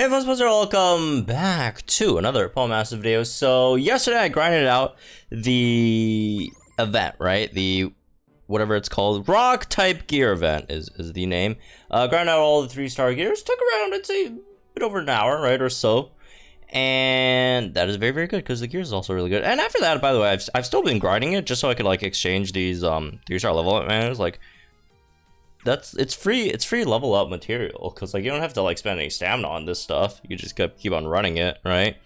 Hey folks, welcome back to another Paul Massive video. So yesterday I grinded out the event, right? The whatever it's called, rock type gear event is the name. Grinded out all the 3-star gears. Took around, I'd say, a bit over an hour, right, or so. And that is very, very good because the gear is also really good. And after that, by the way, I've still been grinding it just so I could like exchange these 3-star level up manners. Like it's free level up material because like you don't have to like spend any stamina on this stuff. You can just keep on running it, right?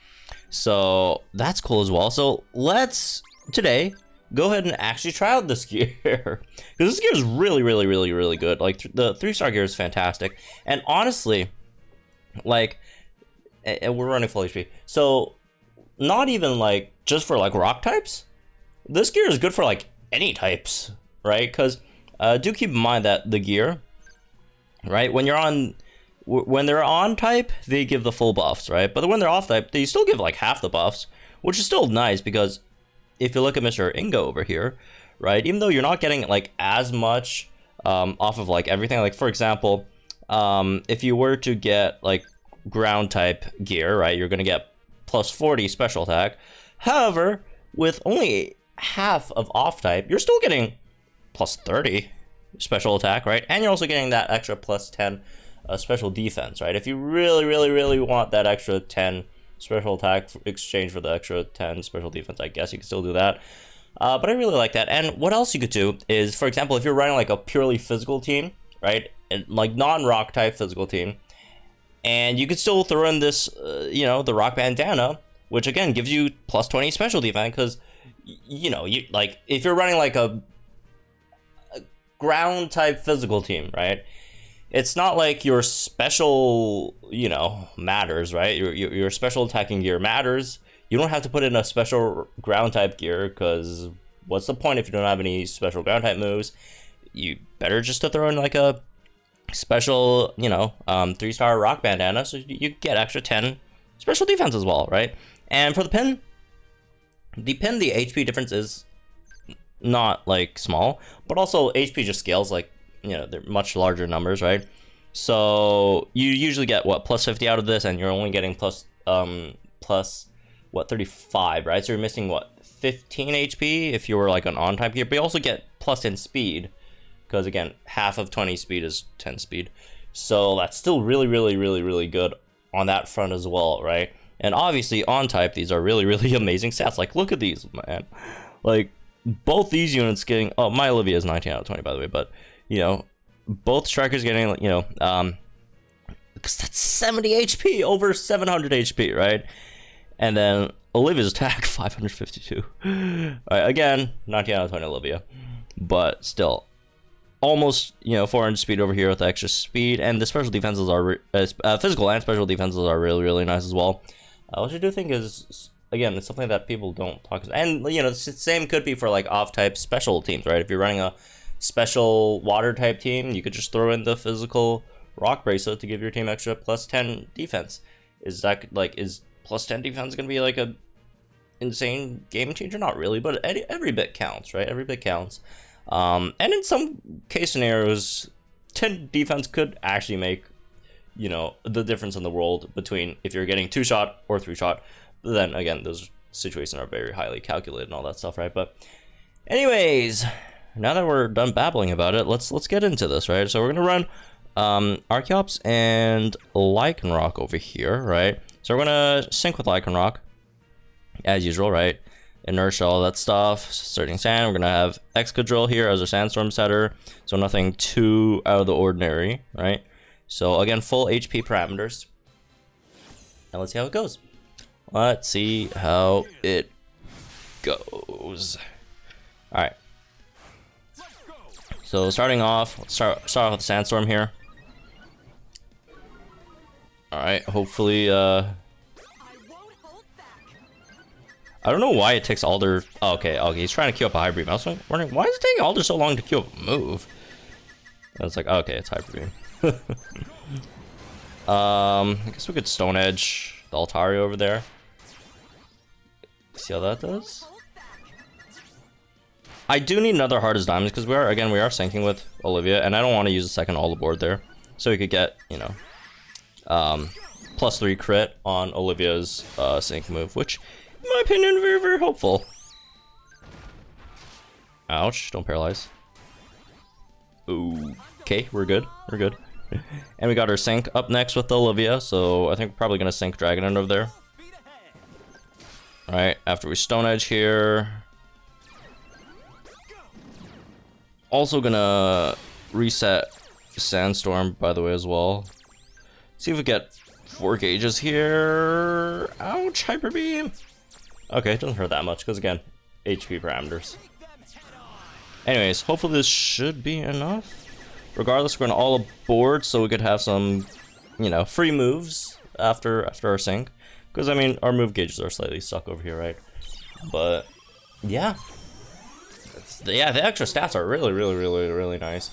So that's cool as well. So let's today go ahead and actually try out this gear because this gear is really good. Like the 3-star gear is fantastic, and honestly, like, and we're running full HP, so not even like just for like rock types. This gear is good for like any types, right? Because do keep in mind that the gear, right, when they're on type, they give the full buffs, right? But when they're off type, they still give like half the buffs, which is still nice because if you look at Mr. Ingo over here, right, even though you're not getting like as much off of like everything, like for example, if you were to get like ground type gear, right, you're gonna get plus 40 special attack. However, with only half of off type, you're still getting plus 30 special attack, right? And you're also getting that extra plus 10 special defense, right? If you really want that extra 10 special attack exchange for the extra 10 special defense, I guess you can still do that. But I really like that. And what else you could do is, for example, if you're running like a purely physical team, right? And like non-rock type physical team, and you could still throw in this, you know, the rock bandana, which again gives you plus 20 special defense because, you know, you like if you're running like a ground type physical team, right? It's not like your special, you know, matters, right? Your special attacking gear matters. You don't have to put in a special ground type gear because what's the point if you don't have any special ground type moves? You better just to throw in like a special, you know, 3-star rock bandana so you get extra 10 special defense as well, right? And for the pin, the HP difference is not like small, but also HP just scales, like, you know, they're much larger numbers, right? So you usually get what, plus 50 out of this, and you're only getting plus what, 35, right? So you're missing what, 15 HP if you were like an on type gear, but you also get plus 10 speed because again, half of 20 speed is 10 speed, so that's still really good on that front as well, right? And obviously on type, these are really amazing stats. Like look at these, man. Like both these units getting, oh, my Olivia is 19 out of 20 by the way, but you know, both strikers getting, you know, because that's 70 HP, over 700 HP, right? And then Olivia's attack 552. All right, again, 19 out of 20 Olivia, but still almost, you know, 400 speed over here with extra speed, and the special defenses are physical and special defenses are really nice as well. What I do think is, again, it's something that people don't talk about. And, you know, the same could be for, like, off-type special teams, right? If you're running a special water-type team, you could just throw in the physical rock bracelet to give your team extra plus 10 defense. Is that, like, is plus 10 defense going to be, like, a insane game changer? Not really, but every bit counts, right? Every bit counts. And in some case scenarios, 10 defense could actually make, you know, the difference in the world between if you're getting 2-shot or 3-shot. Then again, those situations are very highly calculated and all that stuff, right? But anyways, now that we're done babbling about it, let's get into this, right? So we're gonna run Archeops and Lycanroc over here, right? So we're gonna sync with Lycanroc as usual, right? Inertia, all that stuff. Starting sand, we're gonna have Excadrill here as a sandstorm setter, so nothing too out of the ordinary, right? So again, full HP parameters, and let's see how it goes. Let's see how it goes. All right. So starting off, let's start off with Sandstorm here. All right. Hopefully, I don't know why it takes Alder. Oh, okay. He's trying to queue up a Hybrid. I was wondering why is it taking Alder so long to queue up a move. And it's like, okay, it's Hybrid. I guess we could Stone Edge the Altari over there. See how that does? I do need another Hard as Diamonds because we are syncing with Olivia, and I don't want to use a second all aboard there. So we could get, you know, +3 crit on Olivia's sync move, which, in my opinion, very, very helpful. Ouch, don't paralyze. Okay, we're good, we're good. And we got our sync up next with Olivia, so I think we're probably gonna sync Dragon End over there. Alright, after we Stone Edge here. Also gonna reset Sandstorm, by the way, as well. See if we get 4 gauges here. Ouch, Hyper Beam. Okay, it doesn't hurt that much, because again, HP parameters. Anyways, hopefully this should be enough. Regardless, we're gonna all aboard so we could have some, you know, free moves after our sync. Because, I mean, our move gauges are slightly stuck over here, right? But, yeah. Yeah, the extra stats are really, really, really, really nice.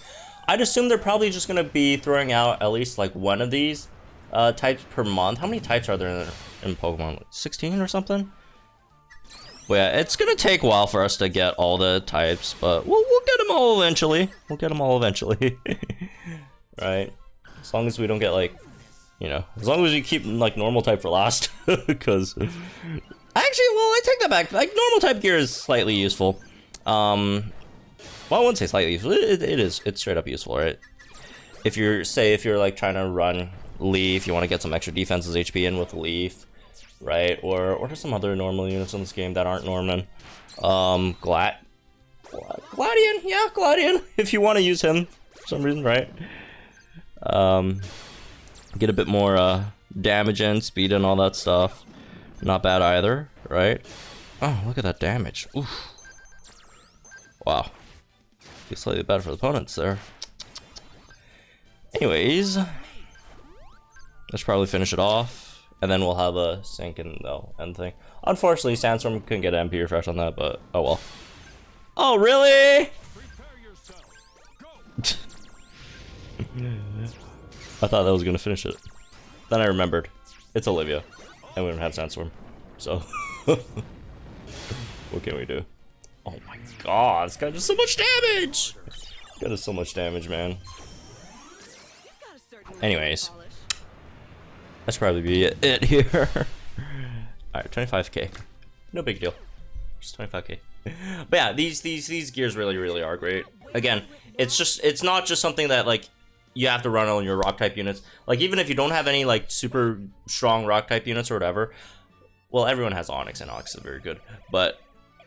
I'd assume they're probably just gonna be throwing out at least, like, one of these types per month. How many types are there in Pokemon? 16 or something? Well, yeah, it's gonna take a while for us to get all the types, but we'll get them all eventually. We'll get them all eventually. Right? As long as we don't get, like, you know, as long as we keep, like, normal type for last. Because, actually, well, I take that back. Like, normal type gear is slightly useful. Well, I wouldn't say slightly useful. It is. It's straight up useful, right? If you're, say, if you're, like, trying to run Leaf, you want to get some extra defenses HP in with Leaf. Right, or there's some other normal units in this game that aren't Norman. Gladian, yeah, Gladian, if you want to use him for some reason, right? Get a bit more damage in, speed and all that stuff. Not bad either, right? Oh, look at that damage. Oof. Wow. Be slightly better for the opponents there. Anyways, let's probably finish it off. And then we'll have a sync and they'll end thing. Unfortunately, Sandstorm couldn't get an MP refresh on that, but oh well. Oh, really? I thought that was gonna finish it. Then I remembered. It's Olivia. And we don't have Sandstorm. So. What can we do? Oh my god, this guy does so much damage! This guy does so much damage, man. Anyways. That's probably be it here. Alright, 25k. No big deal. Just 25k. But yeah, these gears really, really are great. Again, it's not just something that, like, you have to run on your rock type units. Like, even if you don't have any, like, super strong rock type units or whatever, well, everyone has Onyx, and Onyx is very good. But,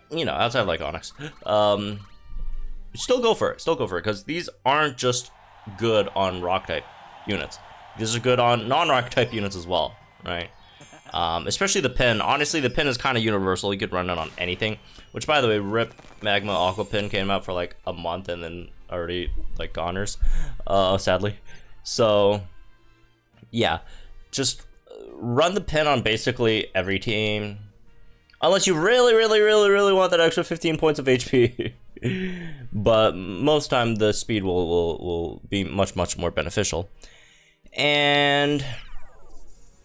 you know, outside of, like, Onyx, still go for it. Still go for it, because these aren't just good on rock type units. These are good on non-rock type units as well, right? Especially the pin. Honestly, the pin is kind of universal. You could run it on anything. Which, by the way, RIP Magma Aqua Pin came out for like a month and then already like goners, sadly. So, yeah, just run the pin on basically every team, unless you really, really, really, really want that extra 15 points of HP. But most time the speed will be much, much more beneficial. And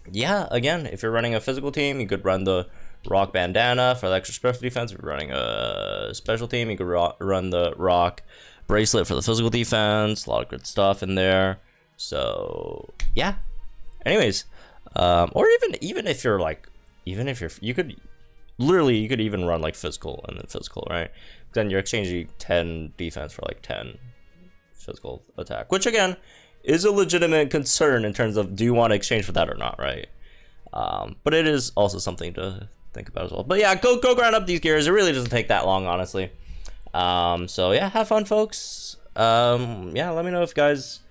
yeah, again, if you're running a physical team, you could run the rock bandana for the extra special defense. If you're running a special team, you could run the rock bracelet for the physical defense. A lot of good stuff in there. So yeah. Anyways, or even if you're like, you could even run like physical and then physical, right? Then you're exchanging 10 defense for like 10 physical attack, which again is a legitimate concern in terms of do you want to exchange for that or not, right? But it is also something to think about as well. But yeah, go grind up these gears. It really doesn't take that long, honestly. So yeah, have fun, folks. Yeah, let me know if you guys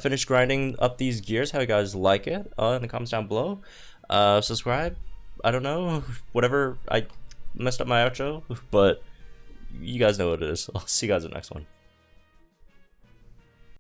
finish grinding up these gears, how you guys like it in the comments down below. Subscribe. I don't know, whatever. I messed up my outro, but you guys know what it is. I'll see you guys in the next one.